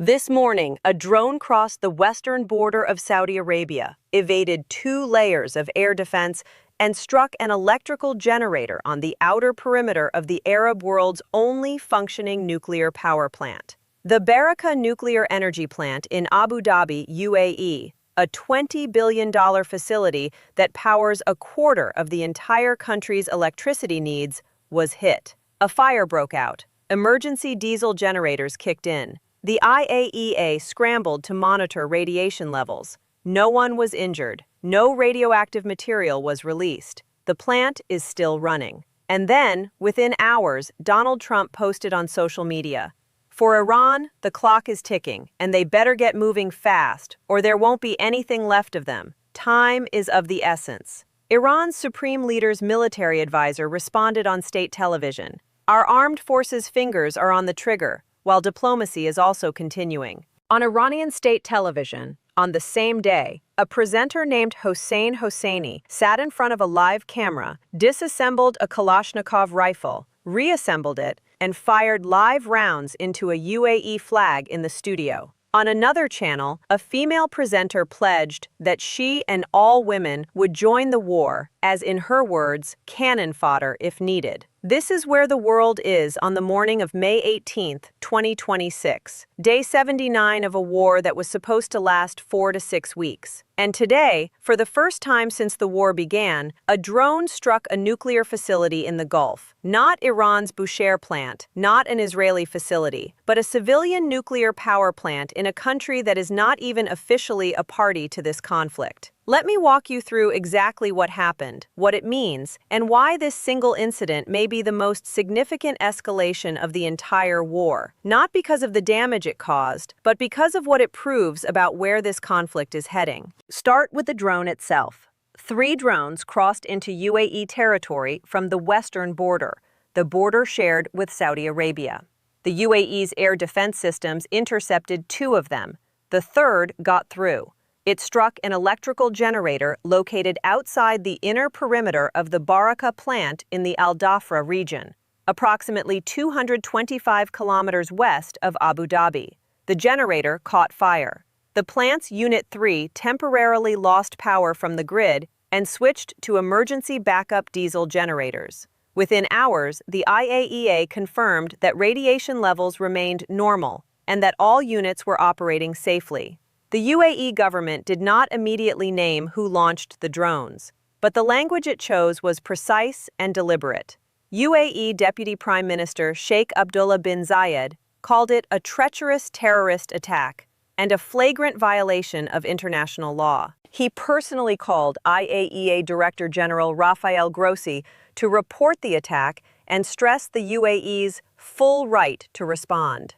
This morning, a drone crossed the western border of Saudi Arabia, evaded 2 layers of air defense, and struck an electrical generator on the outer perimeter of the Arab world's only functioning nuclear power plant. The Barakah nuclear energy plant in Abu Dhabi, UAE, a $20 billion facility that powers a quarter of the entire country's electricity needs, was hit. A fire broke out. Emergency diesel generators kicked in. The IAEA scrambled to monitor radiation levels. No one was injured. No radioactive material was released. The plant is still running. And then, within hours, Donald Trump posted on social media, "For Iran, the clock is ticking, and they better get moving fast, or there won't be anything left of them. Time is of the essence." Iran's supreme leader's military advisor responded on state television, "Our armed forces' fingers are on the trigger, while diplomacy is also continuing." On Iranian state television, on the same day, a presenter named Hossein Hosseini sat in front of a live camera, disassembled a Kalashnikov rifle, reassembled it, and fired live rounds into a UAE flag in the studio. On another channel, a female presenter pledged that she and all women would join the war, as in her words, cannon fodder if needed. This is where the world is on the morning of May 18, 2026, day 79 of a war that was supposed to last 4 to 6 weeks. And today, for the first time since the war began, a drone struck a nuclear facility in the Gulf. Not Iran's Bushehr plant, not an Israeli facility, but a civilian nuclear power plant in a country that is not even officially a party to this conflict. Let me walk you through exactly what happened, what it means, and why this single incident may be the most significant escalation of the entire war. Not because of the damage it caused, but because of what it proves about where this conflict is heading. Start with the drone itself. 3 drones crossed into UAE territory from the western border, the border shared with Saudi Arabia. The UAE's air defense systems intercepted 2 of them. The third got through. It struck an electrical generator located outside the inner perimeter of the Barakah plant in the Al Dhafra region, approximately 225 kilometers west of Abu Dhabi. The generator caught fire. The plant's Unit 3 temporarily lost power from the grid and switched to emergency backup diesel generators. Within hours, the IAEA confirmed that radiation levels remained normal and that all units were operating safely. The UAE government did not immediately name who launched the drones, but the language it chose was precise and deliberate. UAE Deputy Prime Minister Sheikh Abdullah bin Zayed called it a treacherous terrorist attack and a flagrant violation of international law. He personally called IAEA Director General Rafael Grossi to report the attack and stressed the UAE's full right to respond.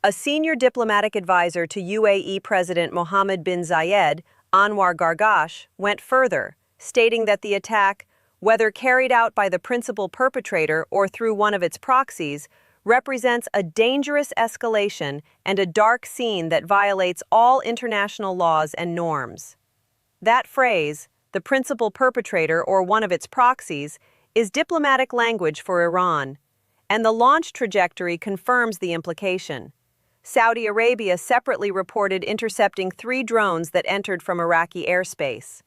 A senior diplomatic advisor to UAE President Mohammed bin Zayed, Anwar Gargash, went further, stating that the attack, whether carried out by the principal perpetrator or through one of its proxies, represents a dangerous escalation and a dark scene that violates all international laws and norms. That phrase, the principal perpetrator or one of its proxies, is diplomatic language for Iran, and the launch trajectory confirms the implication. Saudi Arabia separately reported intercepting 3 drones that entered from Iraqi airspace.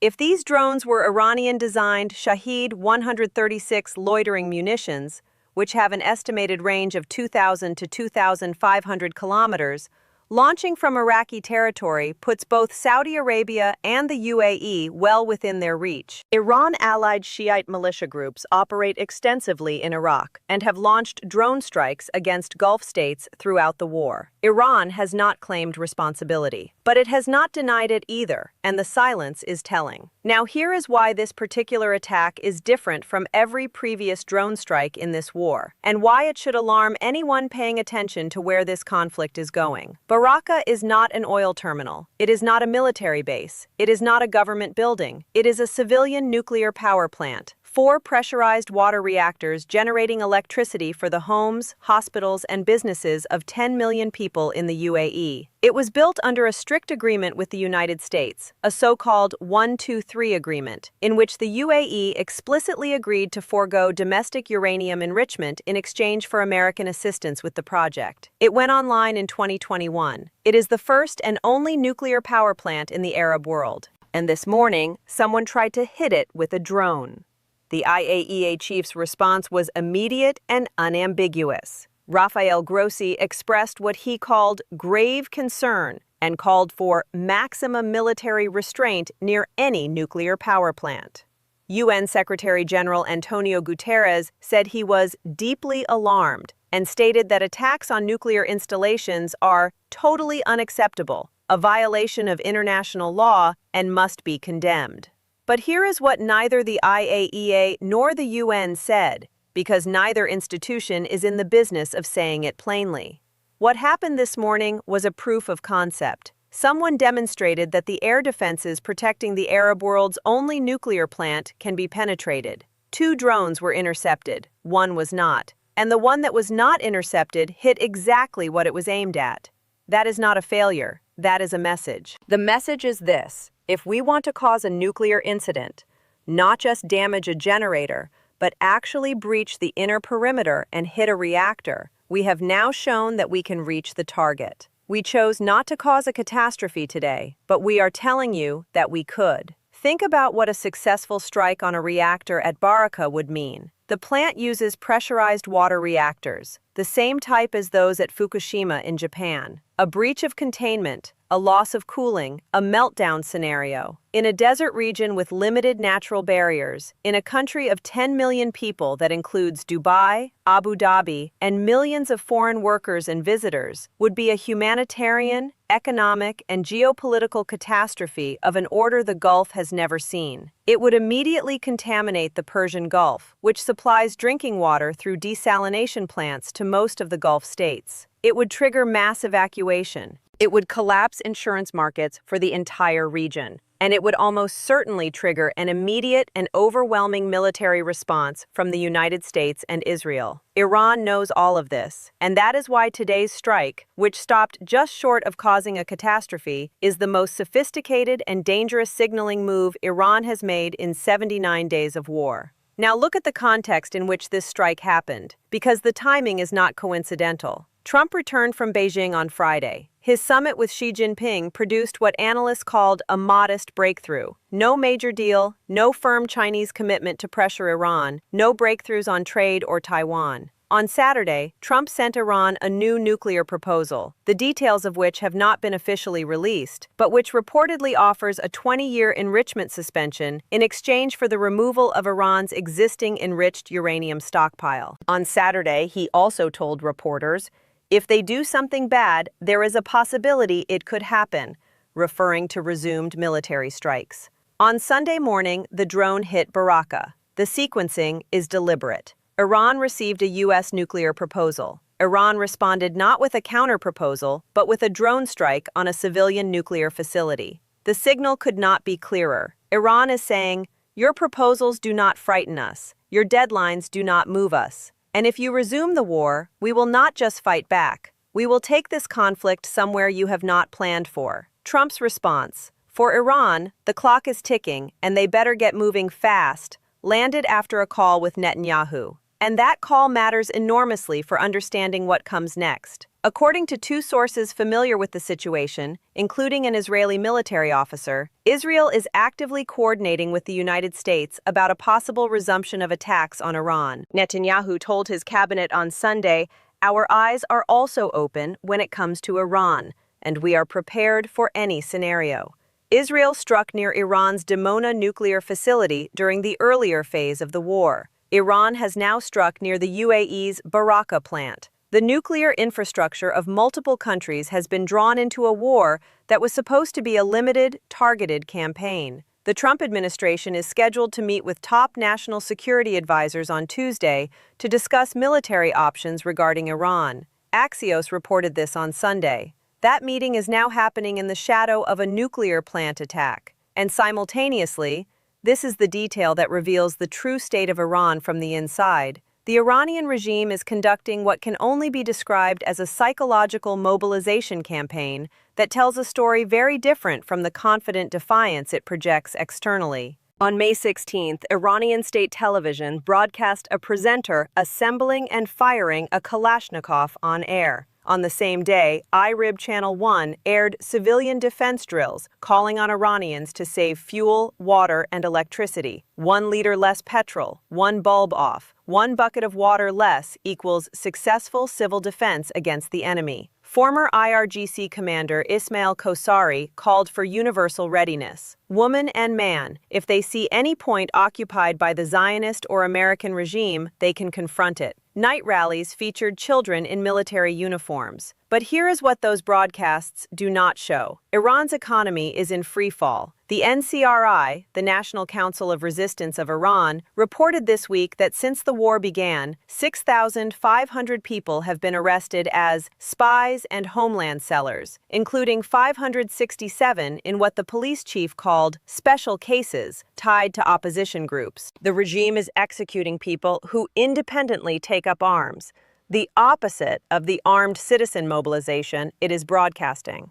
If these drones were Iranian-designed Shahed 136 loitering munitions, which have an estimated range of 2,000 to 2,500 kilometers, launching from Iraqi territory puts both Saudi Arabia and the UAE well within their reach. Iran-allied Shiite militia groups operate extensively in Iraq and have launched drone strikes against Gulf states throughout the war. Iran has not claimed responsibility, but it has not denied it either, and the silence is telling. Now here is why this particular attack is different from every previous drone strike in this war, and why it should alarm anyone paying attention to where this conflict is going. Barakah is not an oil terminal. It is not a military base. It is not a government building. It is a civilian nuclear power plant, 4 pressurized water reactors generating electricity for the homes, hospitals, and businesses of 10 million people in the UAE. It was built under a strict agreement with the United States, a so-called 1-2-3 agreement, in which the UAE explicitly agreed to forego domestic uranium enrichment in exchange for American assistance with the project. It went online in 2021. It is the first and only nuclear power plant in the Arab world. And this morning, someone tried to hit it with a drone. The IAEA chief's response was immediate and unambiguous. Rafael Grossi expressed what he called grave concern and called for maximum military restraint near any nuclear power plant. UN Secretary General Antonio Guterres said he was deeply alarmed and stated that attacks on nuclear installations are totally unacceptable, a violation of international law, and must be condemned. But here is what neither the IAEA nor the UN said, because neither institution is in the business of saying it plainly. What happened this morning was a proof of concept. Someone demonstrated that the air defenses protecting the Arab world's only nuclear plant can be penetrated. 2 drones were intercepted, 1 was not, and the one that was not intercepted hit exactly what it was aimed at. That is not a failure, that is a message. The message is this: if we want to cause a nuclear incident, not just damage a generator, but actually breach the inner perimeter and hit a reactor, we have now shown that we can reach the target. We chose not to cause a catastrophe today, but we are telling you that we could. Think about what a successful strike on a reactor at Barakah would mean. The plant uses pressurized water reactors, the same type as those at Fukushima in Japan. A breach of containment, a loss of cooling, a meltdown scenario. In a desert region with limited natural barriers, in a country of 10 million people that includes Dubai, Abu Dhabi, and millions of foreign workers and visitors, would be a humanitarian, economic, and geopolitical catastrophe of an order the Gulf has never seen. It would immediately contaminate the Persian Gulf, which supplies drinking water through desalination plants to most of the Gulf states. It would trigger mass evacuation. It would collapse insurance markets for the entire region. And it would almost certainly trigger an immediate and overwhelming military response from the United States and Israel. Iran knows all of this, and that is why today's strike, which stopped just short of causing a catastrophe, is the most sophisticated and dangerous signaling move Iran has made in 79 days of war. Now look at the context in which this strike happened, because the timing is not coincidental. Trump returned from Beijing on Friday. His summit with Xi Jinping produced what analysts called a modest breakthrough. No major deal, no firm Chinese commitment to pressure Iran, no breakthroughs on trade or Taiwan. On Saturday, Trump sent Iran a new nuclear proposal, the details of which have not been officially released, but which reportedly offers a 20-year enrichment suspension in exchange for the removal of Iran's existing enriched uranium stockpile. On Saturday, he also told reporters, "If they do something bad, there is a possibility it could happen," referring to resumed military strikes. On Sunday morning, the drone hit Barakah. The sequencing is deliberate. Iran received a U.S. nuclear proposal. Iran responded not with a counter-proposal, but with a drone strike on a civilian nuclear facility. The signal could not be clearer. Iran is saying, "Your proposals do not frighten us. Your deadlines do not move us. And if you resume the war, we will not just fight back. We will take this conflict somewhere you have not planned for." Trump's response, "For Iran, the clock is ticking and they better get moving fast," landed after a call with Netanyahu. And that call matters enormously for understanding what comes next. According to 2 sources familiar with the situation, including an Israeli military officer, Israel is actively coordinating with the United States about a possible resumption of attacks on Iran. Netanyahu told his cabinet on Sunday, "Our eyes are also open when it comes to Iran, and we are prepared for any scenario." Israel struck near Iran's Dimona nuclear facility during the earlier phase of the war. Iran has now struck near the UAE's Barakah plant. The nuclear infrastructure of multiple countries has been drawn into a war that was supposed to be a limited, targeted campaign. The Trump administration is scheduled to meet with top national security advisors on Tuesday to discuss military options regarding Iran. Axios reported this on Sunday. That meeting is now happening in the shadow of a nuclear plant attack. And simultaneously, This is the detail that reveals the true state of Iran from the inside. The Iranian regime is conducting what can only be described as a psychological mobilization campaign that tells a story very different from the confident defiance it projects externally. On May 16th, Iranian state television broadcast a presenter assembling and firing a Kalashnikov on air. On the same day, IRIB Channel 1 aired civilian defense drills, calling on Iranians to save fuel, water, and electricity. 1 liter less petrol, 1 bulb off, 1 bucket of water less equals successful civil defense against the enemy. Former IRGC commander Ismail Kosari called for universal readiness. Woman and man, if they see any point occupied by the Zionist or American regime, they can confront it. Night rallies featured children in military uniforms. But here is what those broadcasts do not show. Iran's economy is in free fall. The NCRI, the National Council of Resistance of Iran, reported this week that since the war began, 6,500 people have been arrested as spies and homeland sellers, including 567 in what the police chief called special cases tied to opposition groups. The regime is executing people who independently take up arms, the opposite of the armed citizen mobilization it is broadcasting.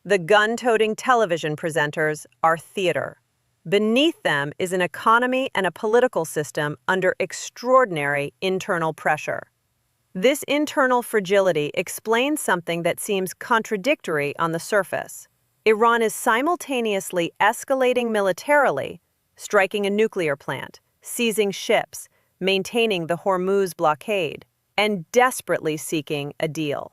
The gun-toting television presenters are theater. Beneath them is an economy and a political system under extraordinary internal pressure. This internal fragility explains something that seems contradictory on the surface. Iran is simultaneously escalating militarily, striking a nuclear plant, seizing ships, maintaining the Hormuz blockade, and desperately seeking a deal.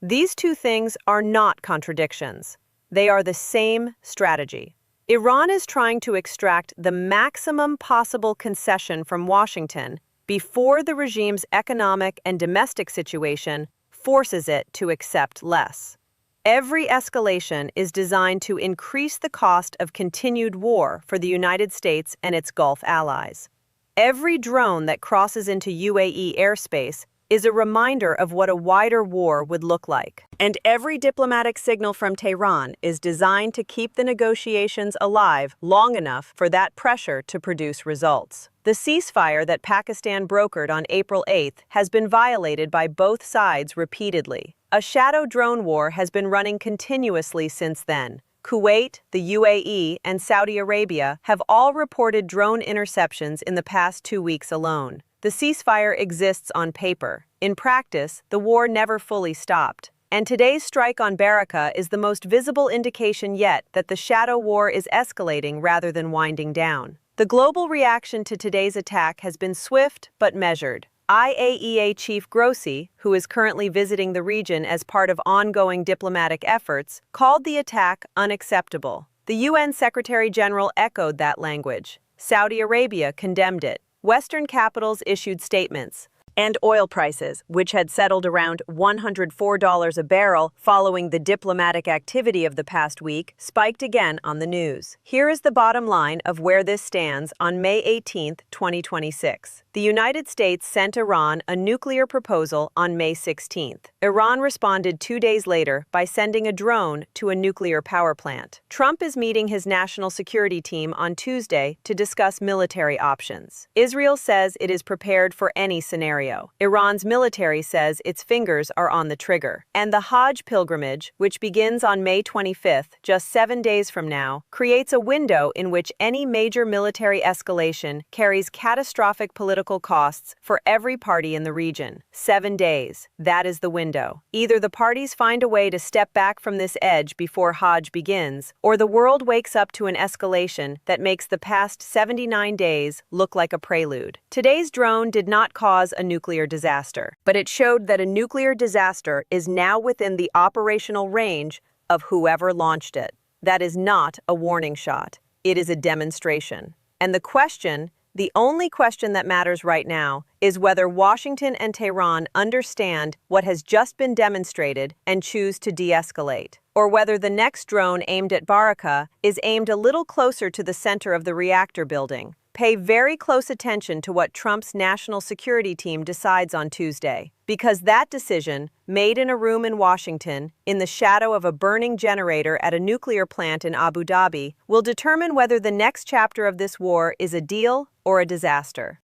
These two things are not contradictions. They are the same strategy. Iran is trying to extract the maximum possible concession from Washington before the regime's economic and domestic situation forces it to accept less. Every escalation is designed to increase the cost of continued war for the United States and its Gulf allies. Every drone that crosses into UAE airspace is a reminder of what a wider war would look like. And every diplomatic signal from Tehran is designed to keep the negotiations alive long enough for that pressure to produce results. The ceasefire that Pakistan brokered on April 8th has been violated by both sides repeatedly. A shadow drone war has been running continuously since then. Kuwait, the UAE, and Saudi Arabia have all reported drone interceptions in the past 2 weeks alone. The ceasefire exists on paper. In practice, the war never fully stopped. And today's strike on Barakah is the most visible indication yet that the shadow war is escalating rather than winding down. The global reaction to today's attack has been swift but measured. IAEA Chief Grossi, who is currently visiting the region as part of ongoing diplomatic efforts, called the attack unacceptable. The UN Secretary-General echoed that language. Saudi Arabia condemned it. Western capitals issued statements. And oil prices, which had settled around $104 a barrel following the diplomatic activity of the past week, spiked again on the news. Here is the bottom line of where this stands on May 18, 2026. The United States sent Iran a nuclear proposal on May 16th. Iran responded 2 days later by sending a drone to a nuclear power plant. Trump is meeting his national security team on Tuesday to discuss military options. Israel says it is prepared for any scenario. Iran's military says its fingers are on the trigger. And the Hajj pilgrimage, which begins on May 25th, just 7 days from now, creates a window in which any major military escalation carries catastrophic political costs for every party in the region. 7 days. That is the window. Either the parties find a way to step back from this edge before Hajj begins, or the world wakes up to an escalation that makes the past 79 days look like a prelude. Today's drone did not cause a nuclear disaster, but it showed that a nuclear disaster is now within the operational range of whoever launched it. That is not a warning shot. It is a demonstration. And the only question that matters right now is whether Washington and Tehran understand what has just been demonstrated and choose to de-escalate, or whether the next drone aimed at Barakah is aimed a little closer to the center of the reactor building, Pay very close attention to what Trump's national security team decides on Tuesday, because that decision, made in a room in Washington, in the shadow of a burning generator at a nuclear plant in Abu Dhabi, will determine whether the next chapter of this war is a deal or a disaster.